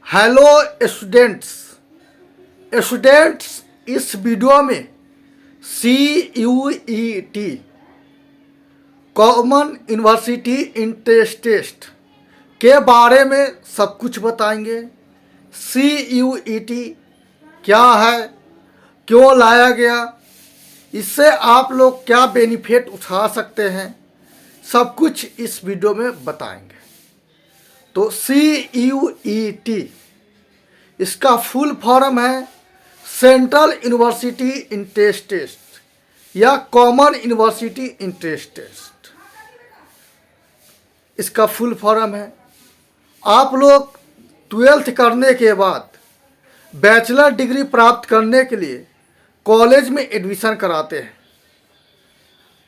Hello students इस video में CUET common university entrance test के बारे में सब कुछ बताएंगे। CUET क्या है, क्यों लाया गया, इससे आप लोग क्या बेनिफिट उठा सकते हैं, सब कुछ इस वीडियो में बताएंगे। तो CUET इसका फुल फॉर्म है सेंट्रल यूनिवर्सिटी इंट्रेंस टेस्ट या कॉमन यूनिवर्सिटी इंट्रेंस टेस्ट। इसका फुल फॉर्म है, आप लोग 12th करने के बाद बैचलर डिग्री प्राप्त करने के लिए कॉलेज में एडमिशन कराते हैं।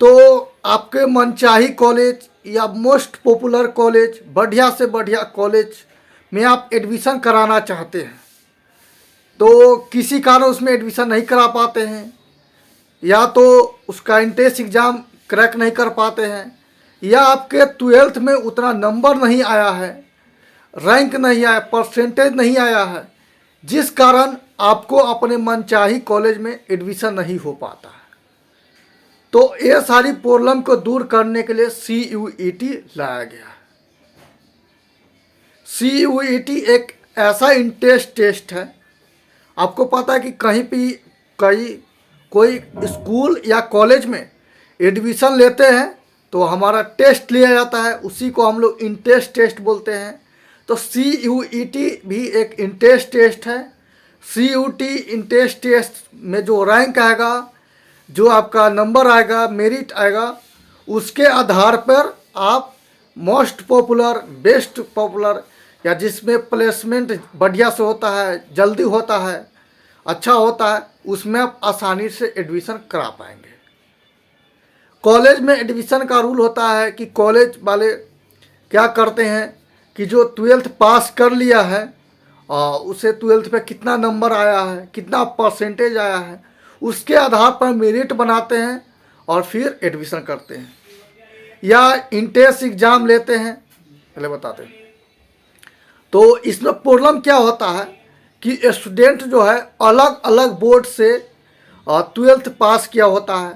तो आपके मनचाही कॉलेज या मोस्ट पॉपुलर कॉलेज, बढ़िया से बढ़िया कॉलेज में आप एडमिशन कराना चाहते हैं, तो किसी कारण उसमें एडमिशन नहीं करा पाते हैं, या तो उसका एंट्रेंस एग्ज़ाम क्रैक नहीं कर पाते हैं, या आपके 12th में उतना नंबर नहीं आया है, रैंक नहीं आया, परसेंटेज नहीं आया है, जिस कारण आपको अपने मनचाही कॉलेज में एडमिशन नहीं हो पाता है। तो ये सारी प्रॉब्लम को दूर करने के लिए CUET लाया गया है। CUET एक ऐसा इंट्रेंस टेस्ट है, आपको पता है कि कहीं भी कोई स्कूल या कॉलेज में एडमिशन लेते हैं तो हमारा टेस्ट लिया जाता है, उसी को हम लोग इंट्रेंस टेस्ट बोलते हैं। तो CUET भी एक इंट्रेंस टेस्ट है। CUET इंट्रेंस टेस्ट में जो रैंक आएगा, जो आपका नंबर आएगा, मेरिट आएगा, उसके आधार पर आप मोस्ट पॉपुलर, बेस्ट पॉपुलर या जिसमें प्लेसमेंट बढ़िया से होता है, जल्दी होता है, अच्छा होता है, उसमें आप आसानी से एडमिशन करा पाएंगे। कॉलेज में एडमिशन का रूल होता है कि कॉलेज वाले क्या करते हैं कि जो 12th पास कर लिया है उसे 12th पे कितना नंबर आया है, कितना परसेंटेज आया है, उसके आधार पर मेरिट बनाते हैं और फिर एडमिशन करते हैं, या इंट्रेंस एग्ज़ाम लेते हैं। पहले बताते हैं। तो इसमें प्रॉब्लम क्या होता है कि स्टूडेंट जो है अलग अलग बोर्ड से 12th पास किया होता है,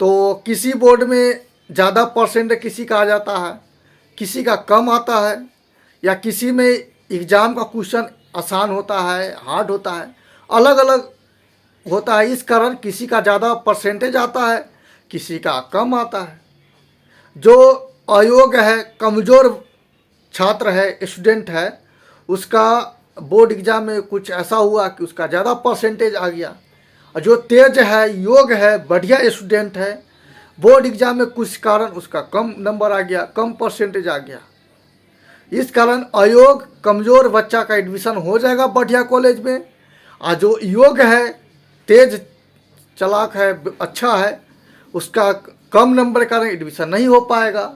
तो किसी बोर्ड में ज़्यादा परसेंट किसी का आ जाता है, किसी का कम आता है, या किसी में एग्ज़ाम का क्वेश्चन आसान होता है, हार्ड होता है, अलग अलग होता है। इस कारण किसी का ज़्यादा परसेंटेज आता है, किसी का कम आता है। जो अयोग्य है, कमज़ोर छात्र है, स्टूडेंट है, उसका बोर्ड एग्ज़ाम में कुछ ऐसा हुआ कि उसका ज़्यादा परसेंटेज आ गया, और जो तेज है, योग्य है, बढ़िया स्टूडेंट है, बोर्ड एग्ज़ाम में कुछ कारण उसका कम नंबर आ गया, कम परसेंटेज आ गया। इस कारण अयोग्य, कमज़ोर बच्चा का एडमिशन हो जाएगा बढ़िया कॉलेज में, और जो योग्य है, तेज चालाक है, अच्छा है, उसका कम नंबर के कारण एडमिशन नहीं हो पाएगा।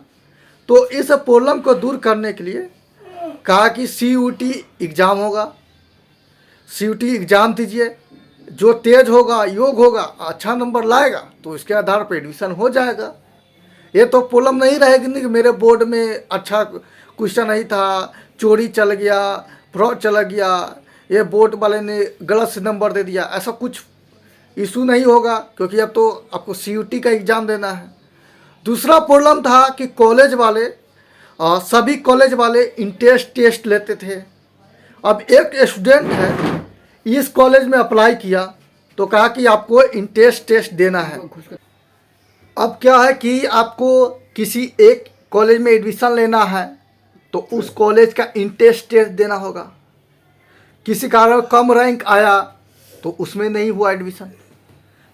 तो इस प्रॉब्लम को दूर करने के लिए कहा कि CUET एग्ज़ाम होगा, CUET एग्ज़ाम दीजिए, जो तेज होगा, योग्य होगा, अच्छा नंबर लाएगा, तो इसके आधार पर एडमिशन हो जाएगा। ये तो प्रॉब्लम नहीं रहेगी कि मेरे बोर्ड में अच्छा क्वेश्चन नहीं था, चोरी चल गया, फ्रॉड चला गया, ये बोर्ड वाले ने गलत से नंबर दे दिया, ऐसा कुछ इशू नहीं होगा, क्योंकि अब तो आपको CUET का एग्ज़ाम देना है। दूसरा प्रॉब्लम था कि कॉलेज वाले सभी कॉलेज वाले इंट्रेंस टेस्ट लेते थे। अब एक स्टूडेंट है, इस कॉलेज में अप्लाई किया तो कहा कि आपको इंट्रेंस टेस्ट देना है। अब क्या है कि आपको किसी एक कॉलेज में एडमिशन लेना है तो उस कॉलेज का इंट्रेंस टेस्ट देना होगा। किसी कारण कम रैंक आया तो उसमें नहीं हुआ एडमिशन,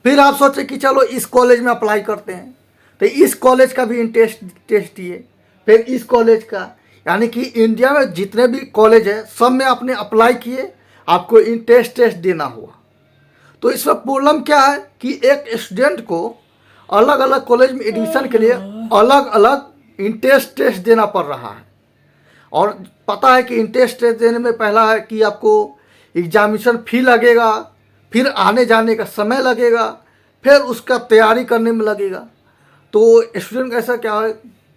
फिर आप सोचे कि चलो इस कॉलेज में अप्लाई करते हैं, तो इस कॉलेज का भी इंट्रेंस टेस्ट दिए, फिर इस कॉलेज का, यानी कि इंडिया में जितने भी कॉलेज है सब में आपने अप्लाई किए, आपको इंट्रेंस टेस्ट देना हुआ। तो इसमें प्रॉब्लम क्या है कि एक स्टूडेंट को अलग अलग कॉलेज में एडमिशन के लिए अलग अलग इंट्रेंस टेस्ट देना पड़ रहा है। और पता है कि इंट्रेंस टेस्ट देने में पहला है कि आपको एग्जामिनेशन फी लगेगा, फिर आने जाने का समय लगेगा, फिर उसका तैयारी करने में लगेगा। तो स्टूडेंट का ऐसा क्या है,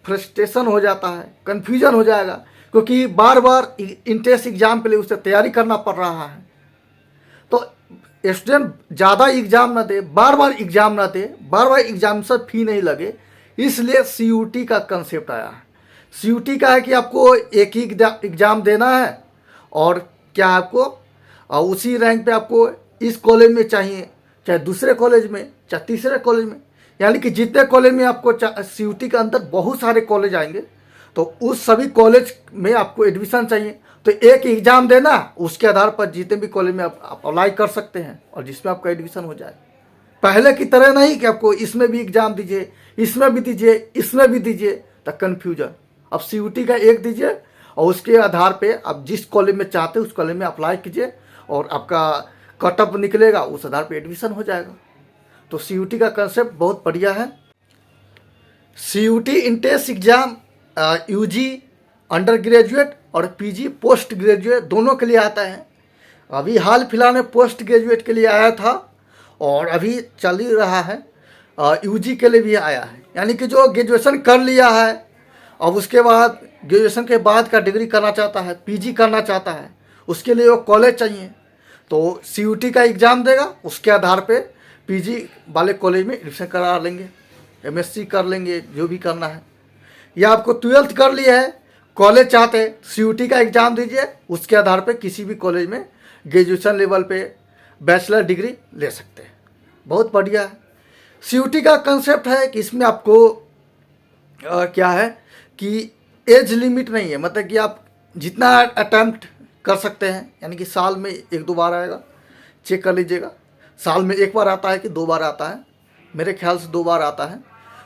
फ्रस्ट्रेशन हो जाता है, कन्फ्यूजन हो जाएगा, क्योंकि बार बार इंट्रेंस एग्ज़ाम के लिए उसे तैयारी करना पड़ रहा है। तो स्टूडेंट ज़्यादा एग्ज़ाम ना दे, बार बार एग्ज़ाम ना दे, बार बार एग्ज़ाम से फ़ी नहीं लगे, इसलिए CUT का कंसेप्ट आया है। CUT का है कि आपको एक ही एग्ज़ाम देना है और क्या आपको उसी रैंक पे आपको इस कॉलेज में चाहिए, चाहे दूसरे कॉलेज में, चाहे तीसरे कॉलेज में, यानी कि जितने कॉलेज में आपको CUT के अंदर बहुत सारे कॉलेज आएंगे, तो उस सभी कॉलेज में आपको एडमिशन चाहिए, तो एक एग्ज़ाम देना, उसके आधार पर जितने भी कॉलेज में आप अप्लाई कर सकते हैं और जिसमें आपका एडमिशन हो जाए। पहले की तरह नहीं कि आपको इसमें भी एग्ज़ाम दीजिए, इसमें भी दीजिए, इसमें भी दीजिए, तो कन्फ्यूजन। अब CUT का एक दीजिए और उसके आधार पे आप जिस कॉलेज में चाहते हैं उस कॉलेज में अप्लाई कीजिए और आपका कट ऑफ निकलेगा, उस आधार पे एडमिशन हो जाएगा। तो CUT का कंसेप्ट बहुत बढ़िया है। CUT entrance exam UG under graduate और PG पोस्ट ग्रेजुएट दोनों के लिए आता है। अभी हाल फिलहाल में पोस्ट ग्रेजुएट के लिए आया था और अभी चल ही रहा है, UG के लिए भी आया है। यानी कि जो ग्रेजुएशन कर लिया है और उसके बाद ग्रेजुएशन के बाद का डिग्री करना चाहता है, PG करना चाहता है, उसके लिए वो कॉलेज चाहिए, तो CUT का एग्ज़ाम देगा, उसके आधार पे PG वाले कॉलेज में एडमिशन करा लेंगे, MSc कर लेंगे, जो भी करना है। या आपको 12th कर लिया है, कॉलेज चाहते हैं, CUT का एग्ज़ाम दीजिए, उसके आधार पे किसी भी कॉलेज में ग्रेजुएशन लेवल पे बैचलर डिग्री ले सकते हैं। बहुत बढ़िया है। CUT का कंसेप्ट है कि इसमें आपको क्या है कि एज लिमिट नहीं है, मतलब कि आप जितना अटैम्प्ट कर सकते हैं, यानी कि साल में 1-2 बार आएगा, चेक कर लीजिएगा, साल में 1 बार आता है कि 2 बार आता है, मेरे ख्याल से 2 बार आता है।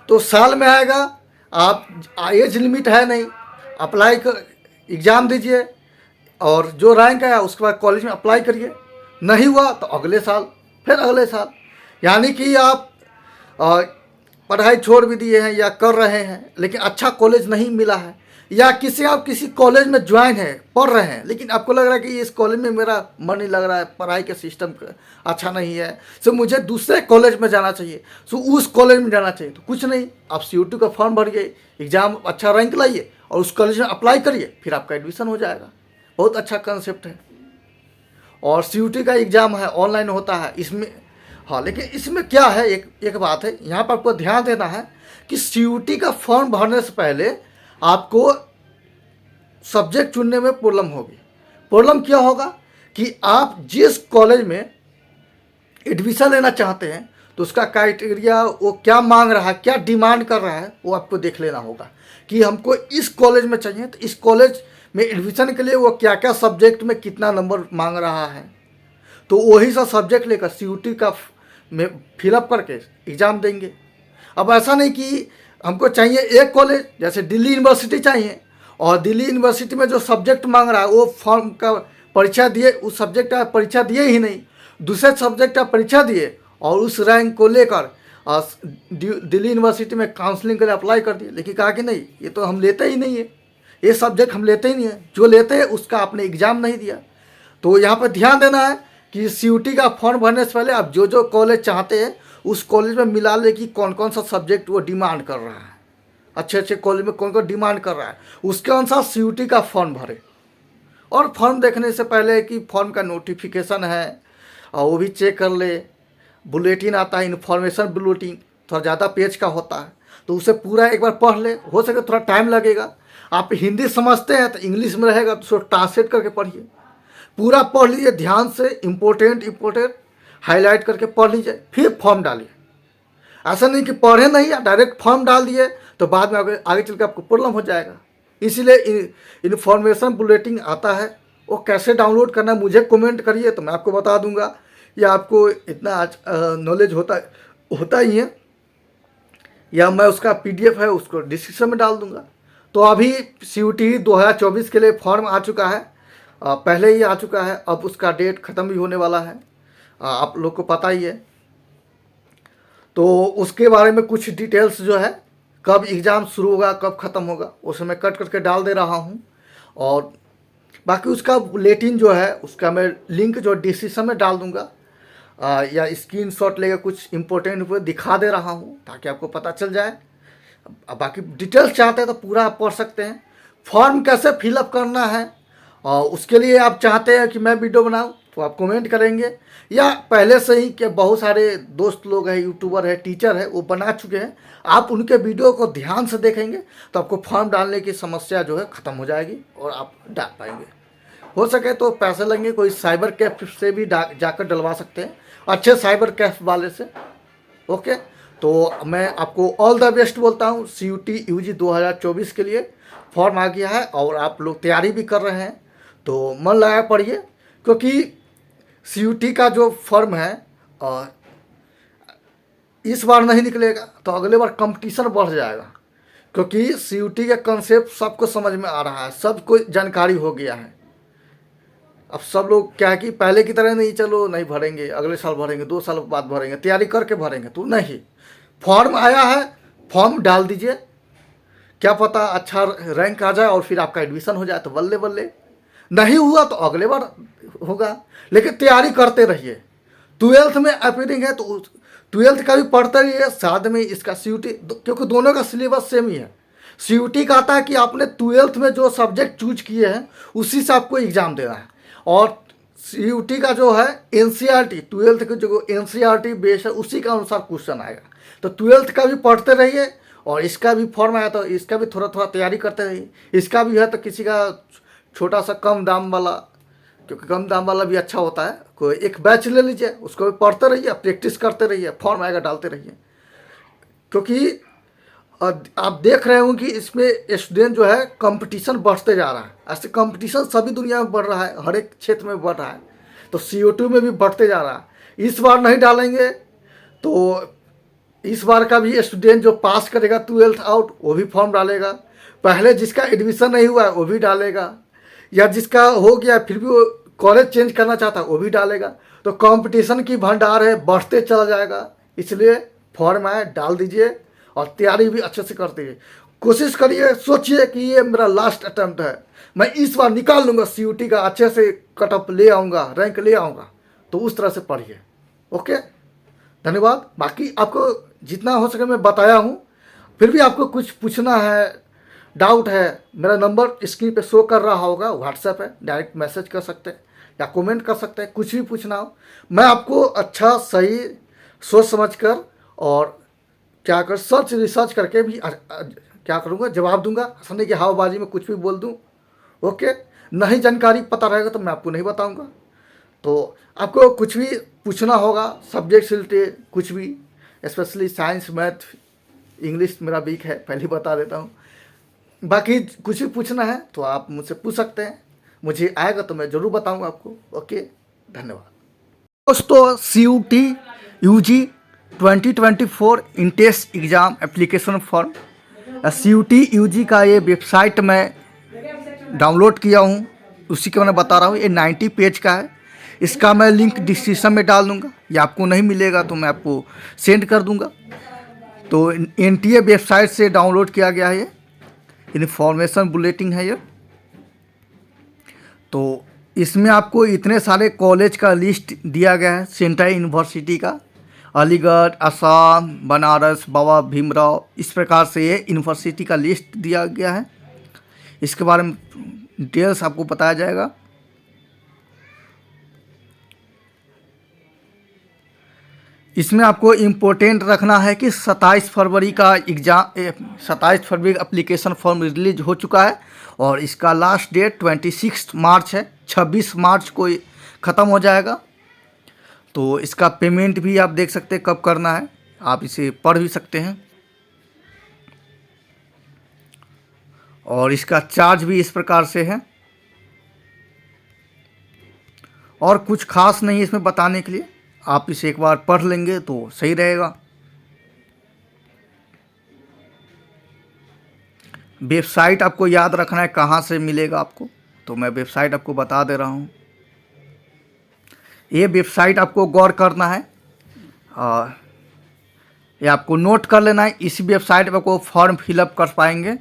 तो साल में आएगा, आप एज लिमिट है नहीं, अप्लाई कर एग्ज़ाम दीजिए और जो रैंक आया उसके बाद कॉलेज में अप्लाई करिए, नहीं हुआ तो अगले साल, फिर अगले साल। यानी कि आप पढ़ाई छोड़ भी दिए हैं या कर रहे हैं लेकिन अच्छा कॉलेज नहीं मिला है, या आप किसी कॉलेज में ज्वाइन है, पढ़ रहे हैं, लेकिन आपको लग रहा है कि इस कॉलेज में मेरा मन नहीं लग रहा है, पढ़ाई का सिस्टम अच्छा नहीं है, सो मुझे दूसरे कॉलेज में जाना चाहिए, सो उस कॉलेज में जाना चाहिए। तो कुछ नहीं, आप CUT का फॉर्म भरिए, एग्ज़ाम अच्छा रैंक लाइए और उस कॉलेज में अप्लाई करिए, फिर आपका एडमिशन हो जाएगा। बहुत अच्छा कंसेप्ट है। और CUT का एग्ज़ाम है, ऑनलाइन होता है इसमें। हाँ, लेकिन इसमें क्या है, एक बात है यहाँ पर आपको ध्यान देना है कि CUT का फॉर्म भरने से पहले आपको सब्जेक्ट चुनने में प्रॉब्लम होगी। प्रॉब्लम क्या होगा कि आप जिस कॉलेज में एडमिशन लेना चाहते हैं तो उसका क्राइटेरिया वो क्या मांग रहा है, क्या डिमांड कर रहा है, वो आपको देख लेना होगा कि हमको इस कॉलेज में चाहिए, तो इस कॉलेज में एडमिशन के लिए वो क्या क्या सब्जेक्ट में कितना नंबर मांग रहा है, तो वही सा सब्जेक्ट लेकर CUT का में फिलअप करके एग्ज़ाम देंगे। अब ऐसा नहीं कि हमको चाहिए एक कॉलेज, जैसे दिल्ली यूनिवर्सिटी चाहिए और दिल्ली यूनिवर्सिटी में जो सब्जेक्ट मांग रहा है वो फॉर्म का परीक्षा दिए, उस सब्जेक्ट का परीक्षा दिए ही नहीं, दूसरे सब्जेक्ट का परीक्षा दिए और उस रैंक को लेकर दिल्ली यूनिवर्सिटी में काउंसलिंग के लिए अप्लाई कर दिए, लेकिन कहा कि नहीं, ये तो हम लेते ही नहीं है, ये सब्जेक्ट हम लेते ही नहीं है, जो लेते हैं उसका आपने एग्ज़ाम नहीं दिया। तो यहाँ पर ध्यान देना है कि CUT का फॉर्म भरने से पहले आप जो कॉलेज चाहते हैं उस कॉलेज में मिला ले कि कौन कौन सा सब्जेक्ट वो डिमांड कर रहा है, अच्छे कॉलेज में कौन कौन डिमांड कर रहा है, उसके अनुसार CUT का फॉर्म भरे। और फॉर्म देखने से पहले कि फॉर्म का नोटिफिकेशन है और वो भी चेक कर ले। बुलेटिन आता है, इन्फॉर्मेशन बुलेटिन थोड़ा ज़्यादा पेज का होता है, तो उसे पूरा एक बार पढ़ ले। हो सके थोड़ा टाइम लगेगा, आप हिंदी समझते हैं तो इंग्लिश में रहेगा तो उसको ट्रांसलेट करके पढ़िए, पूरा पढ़ लीजिए ध्यान से, इम्पोर्टेंट हाईलाइट करके पढ़ लीजिए, फिर फॉर्म डालिए। ऐसा नहीं कि पढ़े नहीं या डायरेक्ट फॉर्म डाल दिए तो बाद में आगे चल के आपको प्रॉब्लम हो जाएगा। इसीलिए इन्फॉर्मेशन बुलेटिन आता है, वो कैसे डाउनलोड करना है मुझे कमेंट करिए तो मैं आपको बता दूंगा, या आपको इतना नॉलेज होता ही है, या मैं उसका PDF है उसको डिस्क्रिप्शन में डाल दूंगा। तो अभी CUT 2024 के लिए फॉर्म आ चुका है, पहले ही आ चुका है, अब उसका डेट ख़त्म भी होने वाला है, आप लोग को पता ही है। तो उसके बारे में कुछ डिटेल्स जो है, कब एग्ज़ाम शुरू होगा कब ख़त्म होगा, उसे मैं कट करके डाल दे रहा हूँ। और बाकी उसका बुलेटिन जो है उसका मैं लिंक जो डिस्क्रिप्शन में डाल दूँगा, या स्क्रीनशॉट लेकर कुछ इम्पोर्टेंट दिखा दे रहा हूँ ताकि आपको पता चल जाए। बाकी डिटेल्स चाहते हैं तो पूरा आप पढ़ सकते हैं। फॉर्म कैसे फिलअप करना है और उसके लिए आप चाहते हैं कि मैं वीडियो बनाऊं तो आप कमेंट करेंगे, या पहले से ही कि बहुत सारे दोस्त लोग हैं, यूट्यूबर है, टीचर है, वो बना चुके हैं, आप उनके वीडियो को ध्यान से देखेंगे तो आपको फॉर्म डालने की समस्या जो है ख़त्म हो जाएगी और आप डाल पाएंगे। हो सके तो पैसे लेंगे, कोई साइबर कैफ से भी जाकर डलवा सकते हैं, अच्छे साइबर कैफ वाले से। ओके, तो मैं आपको ऑल द बेस्ट बोलता हूँ। CUT UG 2024 के लिए फॉर्म आ गया है और आप लोग तैयारी भी कर रहे हैं, तो मन लगा पढ़िए, क्योंकि CUT का जो फॉर्म है इस बार नहीं निकलेगा तो अगले बार कंपटीशन बढ़ जाएगा, क्योंकि CUT का कंसेप्ट सबको समझ में आ रहा है, सबको जानकारी हो गया है। अब सब लोग क्या है कि पहले की तरह नहीं, चलो नहीं भरेंगे, अगले साल भरेंगे, 2 साल बाद भरेंगे, तैयारी करके भरेंगे, तो नहीं, फॉर्म आया है, फॉर्म डाल दीजिए, क्या पता अच्छा रैंक आ जाए और फिर आपका एडमिशन हो जाए तो बल्ले बल्ले, नहीं हुआ तो अगले बार होगा, लेकिन तैयारी करते रहिए। 12th में अपीयरिंग है तो 12th का भी पढ़ते रहिए, साथ में इसका CUT, क्योंकि दोनों का सिलेबस सेम ही है। CUT का आता है कि आपने 12th में जो सब्जेक्ट चूज किए हैं उसी से आपको एग्ज़ाम देना है, और CUT का जो है NCERT, 12th के जो NCERT बेस है उसी के अनुसार क्वेश्चन आएगा। तो 12th का भी पढ़ते रहिए और इसका भी फॉर्म आया तो इसका भी थोड़ा थोड़ा तैयारी करते रहिए। इसका भी है तो किसी का छोटा सा कम दाम वाला, क्योंकि कम दाम वाला भी अच्छा होता है, कोई एक बैच ले लीजिए, उसको भी पढ़ते रहिए, प्रैक्टिस करते रहिए, फॉर्म आएगा डालते रहिए, क्योंकि आप देख रहे हो कि इसमें स्टूडेंट जो है कंपटीशन बढ़ते जा रहा है। ऐसे कंपटीशन सभी दुनिया में बढ़ रहा है, हर एक क्षेत्र में बढ़ रहा है, तो CO2 में भी बढ़ते जा रहा है। इस बार नहीं डालेंगे तो इस बार का भी स्टूडेंट जो पास करेगा 12th आउट वो भी फॉर्म डालेगा, पहले जिसका एडमिशन नहीं हुआ है वो भी डालेगा, या जिसका हो गया फिर भी वो कॉलेज चेंज करना चाहता है वो भी डालेगा। तो कंपटीशन की भंडार है, बढ़ते चला जाएगा, इसलिए फॉर्म आए डाल दीजिए और तैयारी भी अच्छे से करते रहिए। कोशिश करिए, सोचिए कि ये मेरा लास्ट अटैम्प्ट है, मैं इस बार निकाल लूँगा CUT का, अच्छे से कटअप ले आऊँगा, रैंक ले आऊँगा, तो उस तरह से पढ़िए। ओके, धन्यवाद। बाकी आपको जितना हो सके मैं बताया हूँ, फिर भी आपको कुछ पूछना है, डाउट है, मेरा नंबर स्क्रीन पे शो कर रहा होगा, व्हाट्सएप है, डायरेक्ट मैसेज कर सकते हैं या कमेंट कर सकते हैं, कुछ भी पूछना हो मैं आपको अच्छा सही सोच समझ कर और क्या कर सर्च रिसर्च करके भी क्या करूँगा, जवाब दूंगा। ऐसा नहीं कि हवाबाजी में कुछ भी बोल दूँ। ओके, नहीं जानकारी पता रहेगा तो मैं आपको नहीं बताऊँगा। तो आपको कुछ भी पूछना होगा सब्जेक्ट से रिलेटेड, कुछ भी, स्पेशली साइंस, मैथ, इंग्लिश मेरा वीक है, पहले बता देता हूँ। बाकी कुछ भी पूछना है तो आप मुझसे पूछ सकते हैं, मुझे आएगा तो मैं ज़रूर बताऊंगा आपको। ओके, धन्यवाद दोस्तों। CUT UG 2024 intense exam application form, CUT UG का ये वेबसाइट मैं डाउनलोड किया हूँ, उसी के मैं बता रहा हूँ। ये 90 पेज का है, इसका मैं लिंक डिस्क्रिप्शन में डाल दूँगा, या आपको नहीं मिलेगा तो मैं आपको सेंड कर दूँगा। तो NTA वेबसाइट से डाउनलोड किया गया है, ये इन्फॉर्मेशन बुलेटिन है ये। तो इसमें आपको इतने सारे कॉलेज का लिस्ट दिया गया है, सेंट्रल यूनिवर्सिटी का, अलीगढ़, असम, बनारस, बाबा भीमराव, इस प्रकार से ये यूनिवर्सिटी का लिस्ट दिया गया है। इसके बारे में डिटेल्स आपको बताया जाएगा। इसमें आपको इम्पोर्टेंट रखना है कि 27 फरवरी का एग्ज़ाम, 27 फरवरी एप्लीकेशन फॉर्म रिलीज हो चुका है और इसका लास्ट डेट 26 मार्च है, 26 मार्च को ख़त्म हो जाएगा। तो इसका पेमेंट भी आप देख सकते हैं कब करना है, आप इसे पढ़ भी सकते हैं। और इसका चार्ज भी इस प्रकार से है, और कुछ खास नहीं है इसमें बताने के लिए, आप इसे एक बार पढ़ लेंगे तो सही रहेगा। वेबसाइट आपको याद रखना है कहाँ से मिलेगा आपको, तो मैं वेबसाइट आपको बता दे रहा हूँ। ये वेबसाइट आपको गौर करना है और ये आपको नोट कर लेना है। इसी वेबसाइट पर आपको फॉर्म फिलअप कर पाएंगे,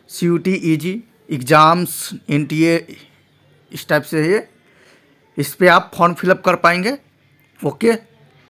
CUT UG एग्ज़ाम्स, NTA, इस टाइप से है, इस पर आप फॉर्म फिलअप कर पाएंगे। ओके।